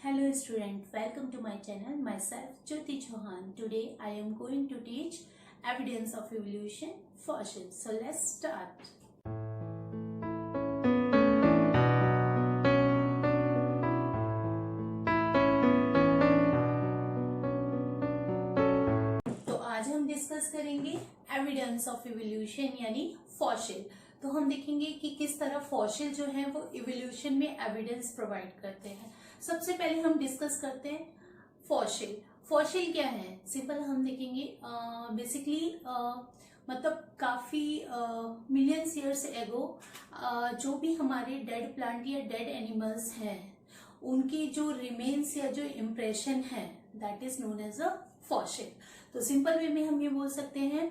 Hello student, welcome to my channel. Myself Jyoti Chauhan. Today I am going to teach evidence of evolution fossil. So let's start. तो आज हम discuss करेंगे evidence of evolution यानी fossil. तो हम देखेंगे कि किस तरह फॉसिल जो है वो इवोल्यूशन में एविडेंस प्रोवाइड करते हैं। सबसे पहले हम डिस्कस करते हैं फॉसिल। फॉसिल क्या है? सिंपल हम देखेंगे बेसिकली मतलब काफी मिलियंस ईयर्स एगो जो भी हमारे डेड प्लांट या डेड एनिमल्स हैं उनकी जो रिमेन्स या जो इम्प्रेशन है that is known as a fossil. तो सिंपल वे में हम ये बोल सकते हैं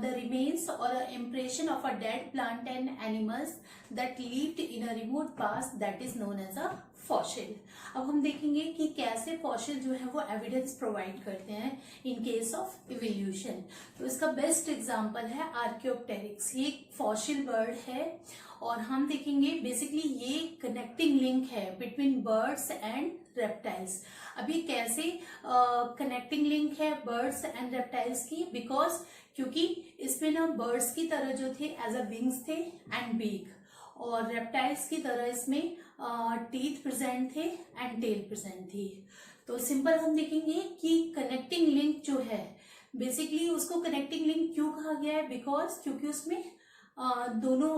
द रिमेन्स और impression of a dead plant and animals that lived in a remote past that is known as a fossil. अब हम देखेंगे कि कैसे फॉसिल जो है वो एविडेंस प्रोवाइड करते हैं इन केस ऑफ इवोल्यूशन। तो इसका बेस्ट एग्जांपल है आर्कियोप्टेरिक्स। ये एक फॉसिल बर्ड है और हम देखेंगे बेसिकली ये कनेक्टिंग लिंक है बिटवीन बर्ड्स एंड रेप्टाइल्स। अभी कैसे कनेक्टिंग लिंक है बर्ड्स एंड रेप्टाइल्स की? बिकॉज क्योंकि इसमें ना बर्ड्स की तरह जो थे एज अ विंग्स थे एंड बीक, और रेप्टाइल्स की तरह इसमें टीथ प्रेजेंट थे एंड टेल प्रेजेंट थी। तो सिंपल हम देखेंगे कि कनेक्टिंग लिंक जो है बेसिकली उसको कनेक्टिंग लिंक क्यों कहा गया है? बिकॉज क्योंकि उसमें दोनों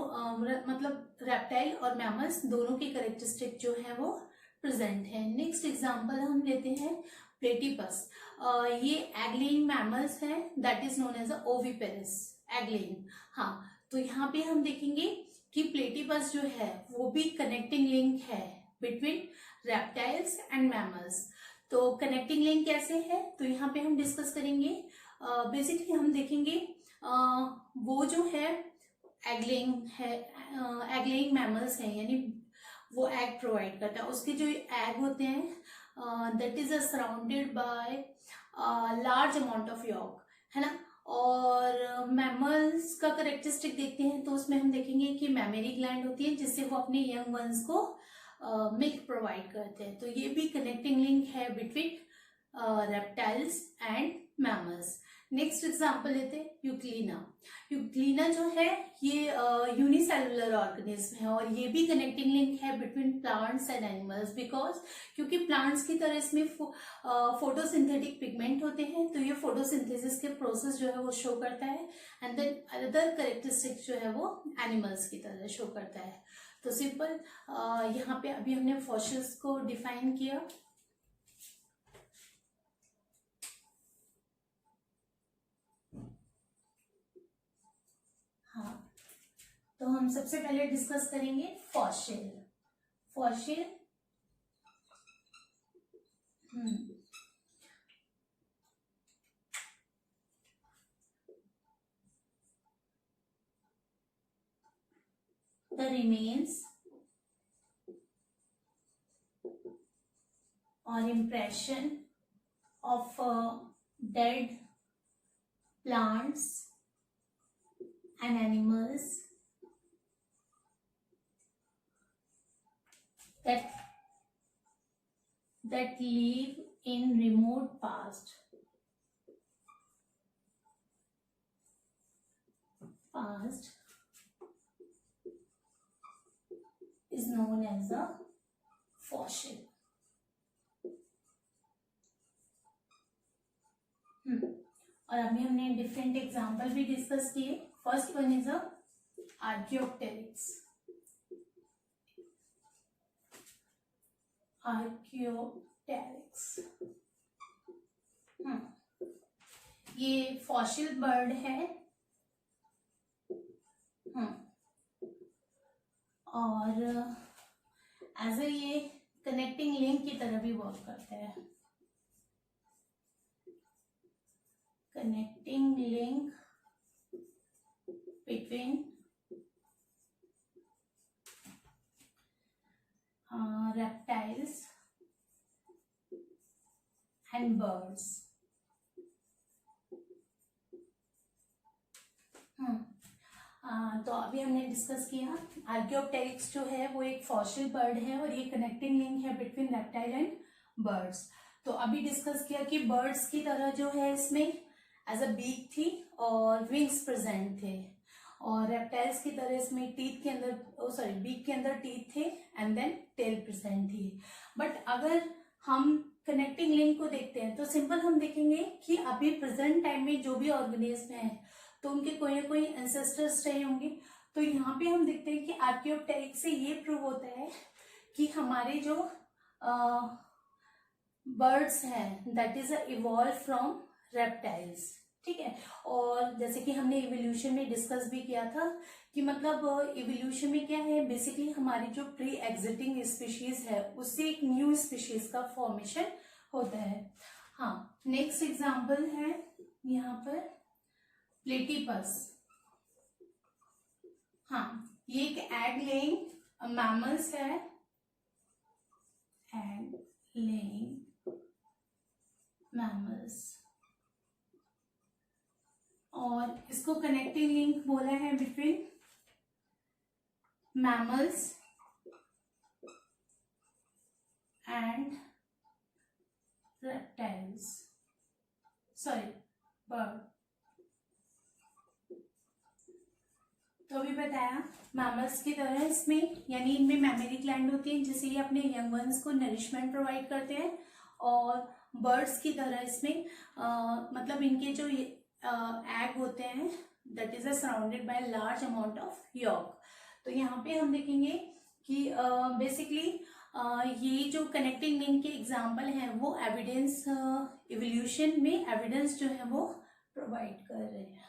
मतलब रेप्टाइल और मैमल्स दोनों की कैरेक्टरिस्टिक जो है वो प्रेजेंट है। नेक्स्ट एग्जांपल हम लेते हैं प्लेटिपस। ये एग-लेइंग मैमल्स हैं that is known as a oviparous egg laying. हाँ, तो यहाँ पे हम देखेंगे कि प्लेटिपस जो है वो भी कनेक्टिंग लिंक है बिटवीन रेप्टाइल्स एंड मैमल्स। तो कनेक्टिंग लिंक कैसे है तो यहाँ पे हम डिस्कस करेंगे। बेसिकली हम देखेंगे वो जो है एग-लेइंग है, एग-लेइंग मैमल्स है यानी वो एग प्रोवाइड करता है। उसके जो एग होते हैं that is surrounded by large amount of York, है ना। और मैमल्स का करेक्टरिस्टिक देखते हैं तो उसमें हम देखेंगे कि मैमेरी ग्लैंड होती है जिससे वो अपने यंग वंस को मिल्क प्रोवाइड करते हैं। तो ये भी कनेक्टिंग लिंक है between reptiles and mammals. Next example लेते हैं यूक्लिना। यूक्लिना जो है ये यूनिसेलुलर ऑर्गेनिज्म है और ये भी कनेक्टिंग लिंक है between plants and animals. Because क्योंकि प्लांट्स की तरह इसमें फोटोसिंथेटिक पिगमेंट होते हैं तो ये फोटोसिंथेसिस के प्रोसेस जो है वो शो करता है एंड देन अदर कैरेक्टरिस्टिक जो है वो एनिमल्स की तरह शो करता है। तो सिंपल यहाँ पे अभी हमने फॉसिल्स को डिफाइन किया। हाँ, तो हम सबसे पहले डिस्कस करेंगे fossil. Fossil the remains or impression of dead plants and animals that live in remote past is known as a fossil. और अभी हमने डिफरेंट एग्जांपल भी डिस्कस किए। First one is Archaeopteryx. Archaeopteryx ये फॉसिल बर्ड है और as a ये connecting link की तरह भी वर्क करता है। Connecting link between reptiles and birds. तो अभी हमने डिस्कस किया आर्कियोप्टेरिक्स जो है वो एक फॉसिल बर्ड है और ये कनेक्टिंग लिंक है बिटवीन रेप्टाइल एंड बर्ड्स। तो अभी डिस्कस किया कि बर्ड्स की तरह जो है इसमें एज अ बीक थी और विंग्स प्रेजेंट थे, और रेप्टाइल्स की तरह इसमें टीथ के अंदर बीक के अंदर टीथ थे एंड देन टेल प्रेजेंट थी। बट अगर हम कनेक्टिंग लिंक को देखते हैं तो सिंपल हम देखेंगे कि अभी प्रेजेंट टाइम में जो भी ऑर्गेनिज्म है तो उनके कोई ना कोई एंसेस्टर्स रहे होंगे। तो यहाँ पे हम देखते हैं कि आर्कियोप्टेरिक्स से ये प्रूव होता है कि हमारे जो बर्ड्स हैं that is evolve from reptiles. ठीक है, और जैसे कि हमने इवोल्यूशन में डिस्कस भी किया था कि मतलब इवोल्यूशन में क्या है, बेसिकली हमारी जो प्री एग्जिटिंग स्पीशीज है उससे एक न्यू स्पीशीज का फॉर्मेशन होता है। हाँ, नेक्स्ट एग्जांपल है यहाँ पर प्लेटिपस। हाँ, ये एक एग लेइंग मैमल्स है, एग लेइंग मैमल्स, और इसको कनेक्टिंग लिंक बोला है between mammals and reptiles, sorry bird. तो अभी बताया मैमल्स की तरह इसमें यानी इनमें मैमरी ग्लैंड होती है जिससे ये अपने यंग वंस को नरिशमेंट प्रोवाइड करते हैं, और बर्ड्स की तरह इसमें मतलब इनके जो एग होते हैं that is surrounded by large amount of York. तो यहाँ पे हम देखेंगे कि बेसिकली ये जो कनेक्टिंग लिंक के एग्जाम्पल हैं वो एविडेंस इवोल्यूशन में एविडेंस जो है वो प्रोवाइड कर रहे हैं।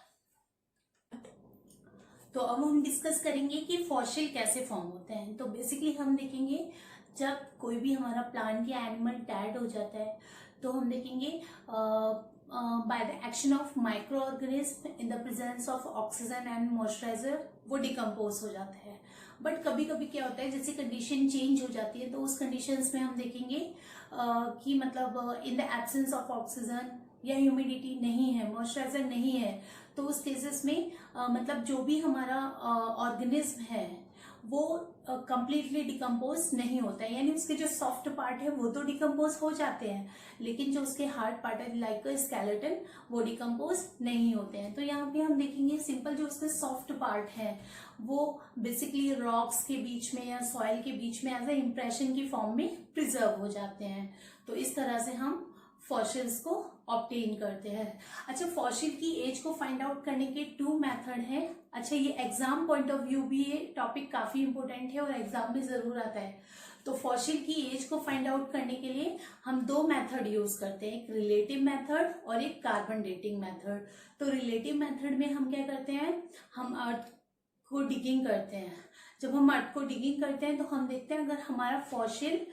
तो अब हम डिस्कस करेंगे कि फॉसिल कैसे फॉर्म होते हैं। तो बेसिकली हम देखेंगे जब कोई भी हमारा प्लांट या एनिमल डेड हो जाता है तो हम देखेंगे by the action of micro organism in the presence of oxygen and moisturiser वो डिकम्पोज हो जाता है। बट कभी कभी क्या होता है, जैसे कंडीशन चेंज हो जाती है तो उस कंडीशंस में हम देखेंगे कि मतलब in the absence of oxygen या ह्यूमिडिटी नहीं है, मॉइस्चराइजर नहीं है, तो उस केसेस में मतलब जो भी हमारा ऑर्गेनिज्म है वो कंप्लीटली डिकम्पोज नहीं होता है, यानी उसके जो सॉफ्ट पार्ट है वो तो डिकम्पोज हो जाते हैं लेकिन जो उसके हार्ड पार्ट है लाइक स्केलेटन वो डिकम्पोज नहीं होते हैं। तो यहाँ पे हम देखेंगे सिंपल जो उसके सॉफ्ट पार्ट है वो बेसिकली रॉक्स के बीच में या सॉइल के बीच में एज ए इम्प्रेशन की फॉर्म में प्रिजर्व हो जाते हैं। तो इस तरह से हम फॉसिल्स को ऑब्टेन करते हैं। अच्छा, फॉसिल की एज को फाइंड आउट करने के 2 मेथड हैं। अच्छा, ये एग्जाम पॉइंट ऑफ व्यू भी ये टॉपिक काफी इंपॉर्टेंट है और एग्जाम में जरूर आता है। तो फॉसिल की एज को फाइंड आउट करने के लिए हम 2 मेथड यूज करते हैं, एक रिलेटिव मेथड और एक कार्बन डेटिंग मेथड। तो रिलेटिव मेथड में हम क्या करते हैं, हम अर्थ को डिगिंग करते हैं। जब हम अर्थ को डिगिंग करते हैं तो हम देखते हैं अगर हमारा फॉसिल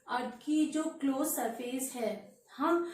अर्थ की जो क्लोज सरफेस है, हाँ,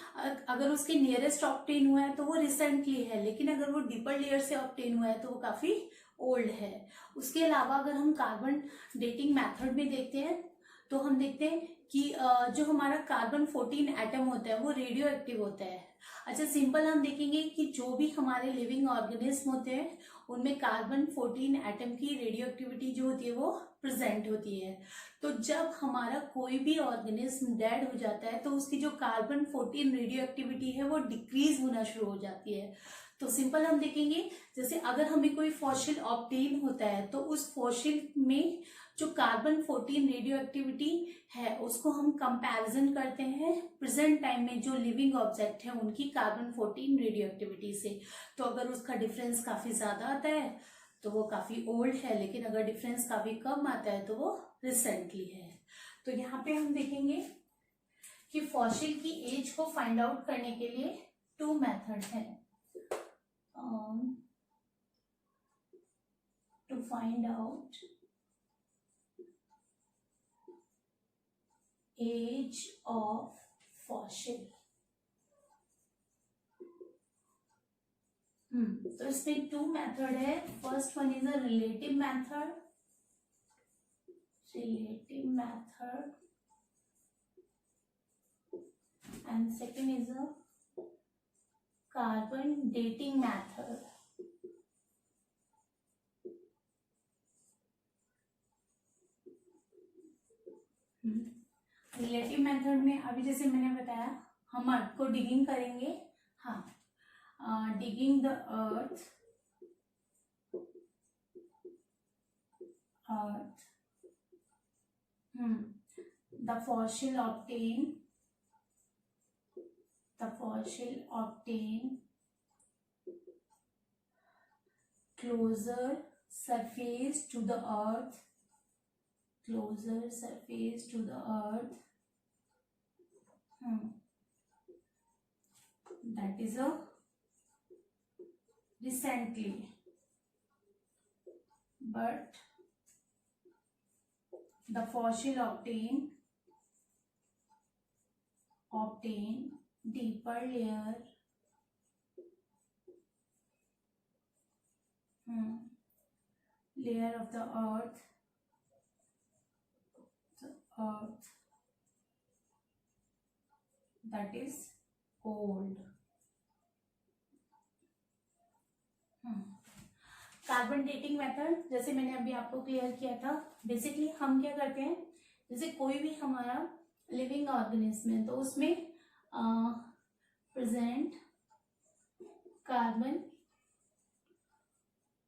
अगर उसके नियरेस्ट ऑब्टेन हुआ है तो वो रिसेंटली है, लेकिन अगर वो डीपर लेयर से ऑब्टेन हुआ है तो वो काफी ओल्ड है। उसके अलावा अगर हम कार्बन डेटिंग मेथड में देखते हैं तो हम देखते हैं कि जो हमारा कार्बन 14 एटम होता है वो रेडियो एक्टिव होता है। अच्छा, सिंपल हम देखेंगे कि जो भी हमारे लिविंग ऑर्गेनिज्म होते हैं उनमें कार्बन 14 एटम की रेडियो एक्टिविटी जो होती है वो प्रेजेंट होती है। तो जब हमारा कोई भी ऑर्गेनिज्म डेड हो जाता है तो उसकी जो कार्बन 14 रेडियो एक्टिविटी है वो डिक्रीज होना शुरू हो जाती है। तो सिंपल हम देखेंगे जैसे अगर हमें कोई फॉसिल ऑब्टेन होता है तो उस फॉसिल में जो कार्बन 14 रेडियो एक्टिविटी है उसको हम कंपैरिजन करते हैं प्रेजेंट टाइम में जो लिविंग ऑब्जेक्ट है उनकी कार्बन 14 रेडियो एक्टिविटी से। तो अगर उसका डिफरेंस काफी ज्यादा आता है तो वो काफी ओल्ड है, लेकिन अगर डिफरेंस काफी कम आता है तो वो रिसेंटली है। तो यहाँ पे हम देखेंगे कि फॉसिल की एज को फाइंड आउट करने के लिए 2 मेथड है to find out age of fossil. तो इसमें 2 मेथड है। First one is a relative method and second is a carbon dating method. Creative method में अभी जैसे मैंने बताया हम अर्थ को डिगिंग करेंगे। हाँ, digging the earth the fossil obtain closer surface to the earth, that is a recently, but the fossil obtain deeper layer of the earth that is old. Carbon dating method जैसे मैंने अभी आपको clear किया था, basically हम क्या करते हैं, जैसे कोई भी हमारा लिविंग ऑर्गेनिज्म है तो उसमें प्रेजेंट कार्बन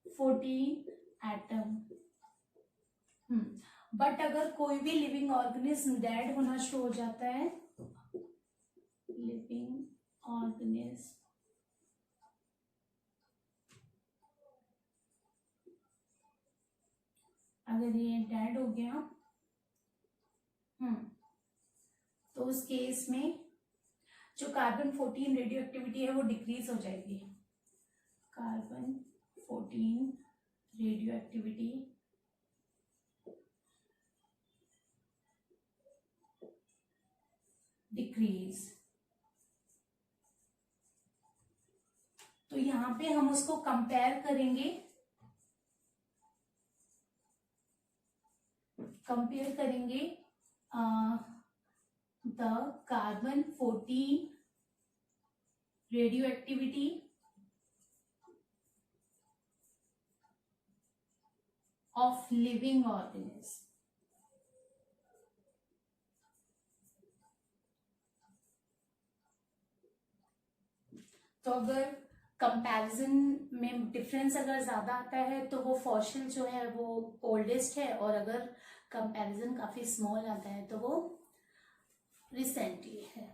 14 एटम, बट अगर कोई भी लिविंग ऑर्गेनिज्म डेड होना शुरू हो जाता है, लिविंग ऑर्गेनिज्म अगर ये डेड हो गया तो उस केस में जो कार्बन 14 रेडियो एक्टिविटी है वो डिक्रीज हो जाएगी। Carbon 14 radio activity decrease. तो यहां पे हम उसको कंपेयर करेंगे the carbon 14 radio activity of living organism. तो अगर कंपैरिजन में डिफरेंस अगर ज्यादा आता है तो वो फॉसिल जो है वो ओल्डेस्ट है, और अगर कंपैरिजन काफी स्मॉल आता है तो वो रिसेंटली है।